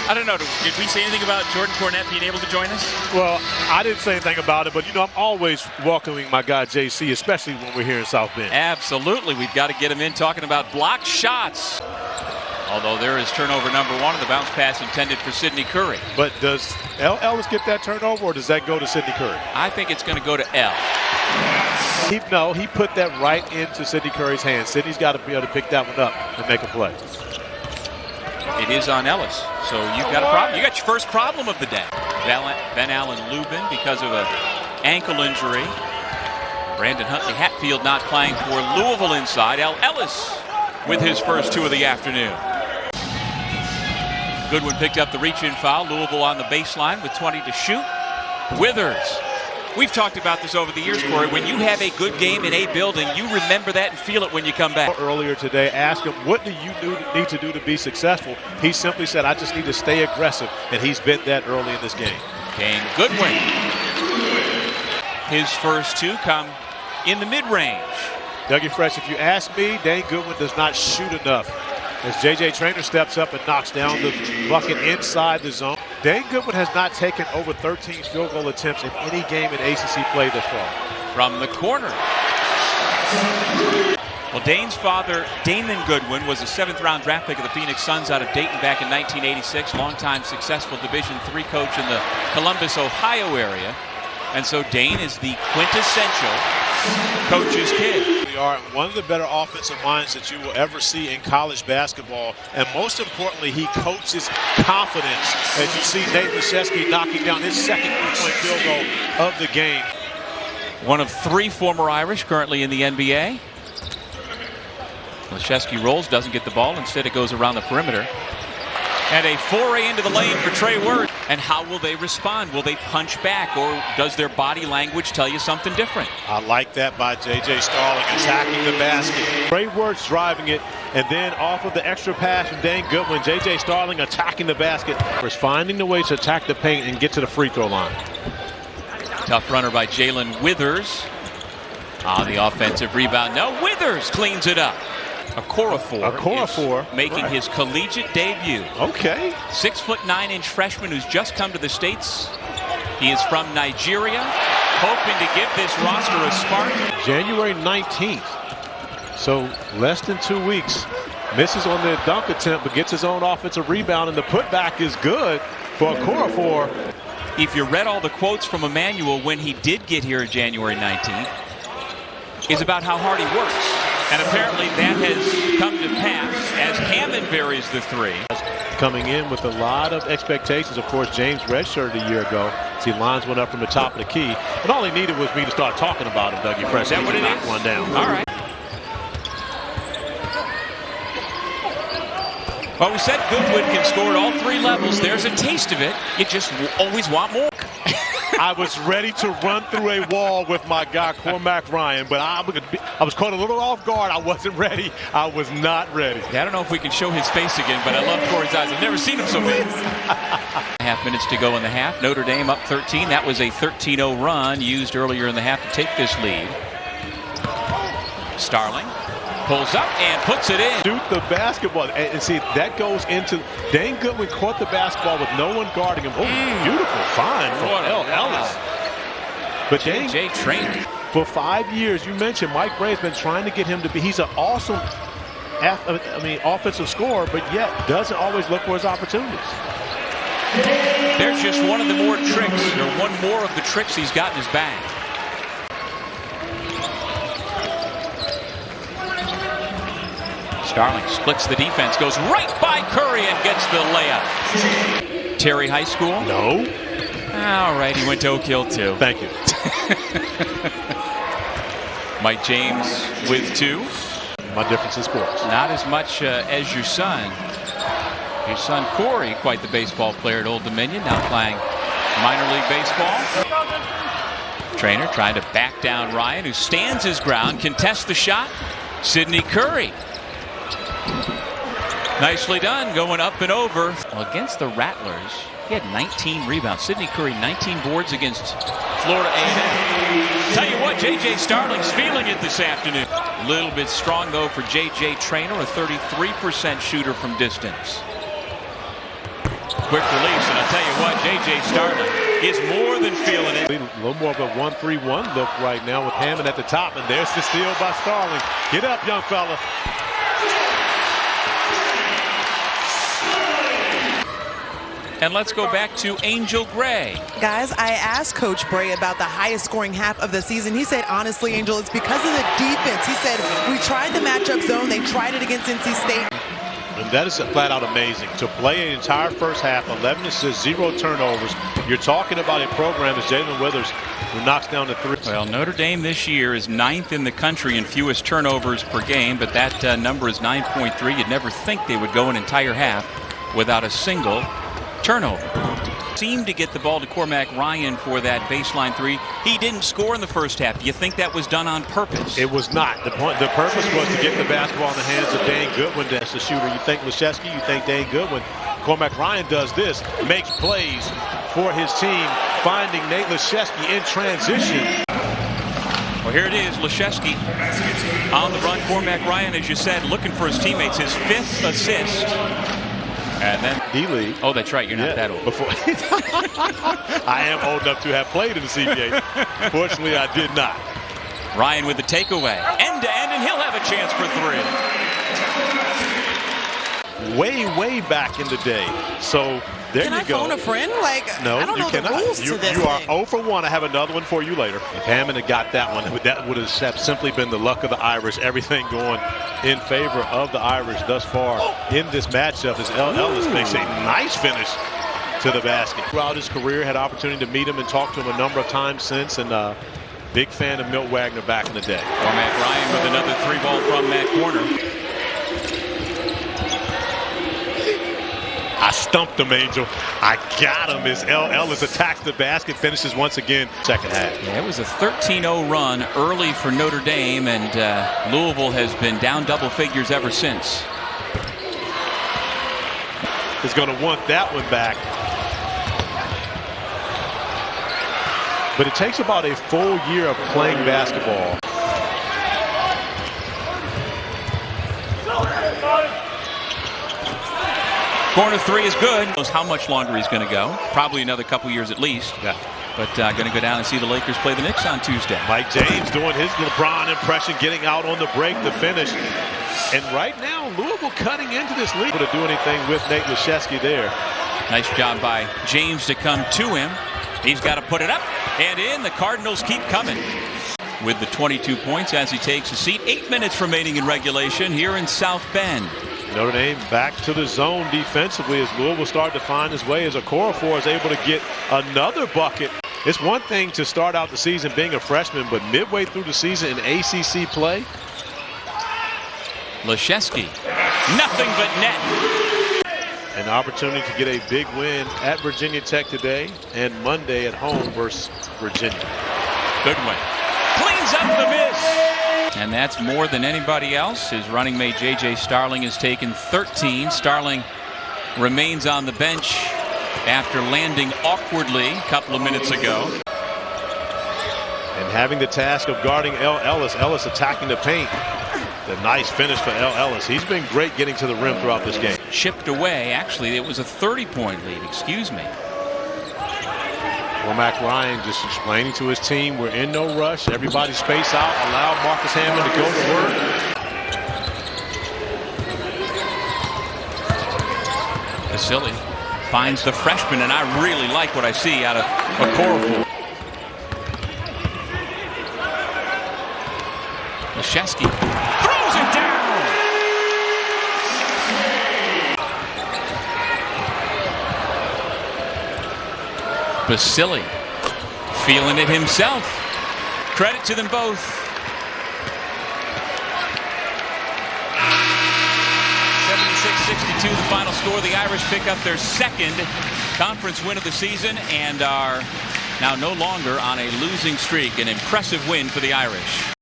I don't know. Did we say anything about Jordan Cornette being able to join us? Well, I didn't say anything about it, but, I'm always welcoming my guy JC, especially when we're here in South Bend. Absolutely. We've got to get him in talking about blocked shots. Although there is turnover number 1 and the bounce pass intended for Sidney Curry. But does Ellis get that turnover, or does that go to Sidney Curry? I think it's going to go to L. He put that right into Sidney Curry's hands. Sidney's got to be able to pick that one up and make a play. It is on Ellis. So you've got a problem. You got your first problem of the day. Ben Allen Lubin because of an ankle injury. Brandon Huntley Hatfield not playing for Louisville inside. Ellis with his first 2 of the afternoon. Goodwin picked up the reach-in foul. Louisville on the baseline with 20 to shoot. Withers. We've talked about this over the years, Corey. When you have a good game in a building, you remember that and feel it when you come back. Earlier today, asked him, what do you need to do to be successful? He simply said, I just need to stay aggressive, and he's been that early in this game. Dane Goodwin. His first 2 come in the mid-range. Dougie Fresh, if you ask me, Dane Goodwin does not shoot enough. As JJ Traynor steps up and knocks down the bucket inside the zone. Dane Goodwin has not taken over 13 field goal attempts in any game in ACC play thus far. From the corner. Well, Dane's father, Damon Goodwin, was a 7th-round draft pick of the Phoenix Suns out of Dayton back in 1986. Longtime successful Division III coach in the Columbus, Ohio area. And so Dane is the quintessential coach's kid. We are one of the better offensive minds that you will ever see in college basketball. And most importantly, he coaches confidence. As you see Nate Laszewski knocking down his second 3-point field goal of the game. One of 3 former Irish currently in the NBA. Laszewski rolls, doesn't get the ball. Instead, it goes around the perimeter. And a foray into the lane for Trey Word. And how will they respond? Will they punch back, or does their body language tell you something different? I like that by JJ Starling attacking the basket. Trey Word's driving it, and then off of the extra pass from Dane Goodwin, JJ Starling attacking the basket. Was finding the way to attack the paint and get to the free throw line. Tough runner by Jalen Withers. On the offensive rebound. No, Withers cleans it up. Okorafor making his collegiate debut. Okay. 6'9" freshman who's just come to the States. He is from Nigeria, hoping to give this roster a spark. January 19th. So less than 2 weeks. Misses on the dunk attempt, but gets his own offensive rebound, and the putback is good for Okorafor. If you read all the quotes from Emmanuel when he did get here January 19th, is about how hard he works. And apparently that has come to pass as Hammond buries the 3. Coming in with a lot of expectations. Of course, James redshirted a year ago. See, lines went up from the top of the key. And all he needed was me to start talking about him, Dougie Fresh. Is that what it is? One down. All right. Well, we said Goodwin can score at all 3 levels. There's a taste of it. You just always want more. I was ready to run through a wall with my guy Cormac Ryan, but I was caught a little off guard. I wasn't ready. I was not ready. Yeah, I don't know if we can show his face again, but I love Corey's eyes. I've never seen him so big. Half minutes to go in the half. Notre Dame up 13. That was a 13-0 run used earlier in the half to take this lead. Starling pulls up and puts it in. Shoot the basketball. And see, that goes into Dane Goodwin caught the basketball with no one guarding him. Oh, beautiful find from Ellis. But JJ Traynor. For 5 years, you mentioned Mike Bray's been trying to get him to be, he's an awesome offensive scorer, but yet doesn't always look for his opportunities. There's just one of the more tricks, or one more of the tricks he's got in his bag. Starling splits the defense, goes right by Curry and gets the layup. Terry High School? No. All right, he went to Oak Hill too. Thank you. Mike James with 2. My difference in sports. Not as much as your son. Your son Corey, quite the baseball player at Old Dominion, now playing minor league baseball. Traynor trying to back down Ryan, who stands his ground, contests the shot. Sidney Curry. Nicely done, going up and over. Well, against the Rattlers, he had 19 rebounds. Sidney Curry, 19 boards against Florida A&M. Tell you what, JJ Starling's feeling it this afternoon. A little bit strong, though, for JJ Traynor, a 33% shooter from distance. Quick release, and I'll tell you what, JJ Starling is more than feeling it. A little more of a 1-3-1 look right now with Hammond at the top, and there's the steal by Starling. Get up, young fella. And let's go back to Angel Gray. Guys, I asked Coach Bray about the highest scoring half of the season. He said, honestly, Angel, it's because of the defense. He said, we tried the matchup zone. They tried it against NC State. And that is flat out amazing. To play an entire first half, 11 assists, 0 turnovers. You're talking about a program as Jalen Withers, who knocks down the 3. Well, Notre Dame this year is 9th in the country in fewest turnovers per game, but that number is 9.3. You'd never think they would go an entire half without a single turnover. Seemed to get the ball to Cormac Ryan for that baseline 3. He didn't score in the first half. Do you think that was done on purpose? It was not. The purpose was to get the basketball in the hands of Dane Goodwin. That's the shooter. You think Laszewski, you think Dane Goodwin. Cormac Ryan does this, makes plays for his team, finding Nate Laszewski in transition. Well, here it is, Laszewski on the run. Cormac Ryan, as you said, looking for his teammates, his 5th assist. And then D-League. Oh, that's right. You're not that old. Before I am old enough to have played in the CBA. Fortunately, I did not. Ryan with the takeaway. End to end, and he'll have a chance for 3. Way back in the day. So there Can you I go. phone a friend? Like, No, I don't you know cannot. the rules to this You are thing. 0 for 1. I have another one for you later. If Hammond had got that one, that would have simply been the luck of the Irish. Everything going in favor of the Irish thus far in this matchup as Ellis makes a nice finish to the basket. Throughout his career, had opportunity to meet him and talk to him a number of times since, and big fan of Milt Wagner back in the day. Cormac Ryan with another 3-ball from that corner. I stumped him, Angel. I got him as Ellis attacks the basket, finishes once again second half. Yeah, it was a 13-0 run early for Notre Dame, and Louisville has been down double figures ever since. Is going to want that one back. But it takes about a full year of playing basketball. Corner 3 is good. Knows how much longer he's going to go. Probably another couple years at least. Yeah. But going to go down and see the Lakers play the Knicks on Tuesday. Mike James doing his LeBron impression, getting out on the break to finish. And right now, Louisville cutting into this league. To do anything with Nate Laszewski there. Nice job by James to come to him. He's got to put it up and in. The Cardinals keep coming with the 22 points as he takes a seat. 8 minutes remaining in regulation here in South Bend. Notre Dame back to the zone defensively as Louisville started to find his way as Okorafor is able to get another bucket. It's one thing to start out the season being a freshman, but midway through the season in ACC play. Laszewski, nothing but net. An opportunity to get a big win at Virginia Tech today and Monday at home versus Virginia. Goodwin cleans up the miss. And that's more than anybody else. His running mate JJ Starling has taken 13. Starling remains on the bench after landing awkwardly a couple of minutes ago. And having the task of guarding Ellis. Ellis attacking the paint. The nice finish for Ellis. He's been great getting to the rim throughout this game. Chipped away. Actually, it was a 30-point lead. Excuse me. Cormac Ryan just explaining to his team, we're in no rush. Everybody space out. Allow Marcus Hammond to go to work. Vasily finds the freshman, and I really like what I see out of Okorafor. Laszewski throws it down. Vasily feeling it himself. Credit to them both. 76-62 the final score. The Irish pick up their second conference win of the season and are now no longer on a losing streak. An impressive win for the Irish.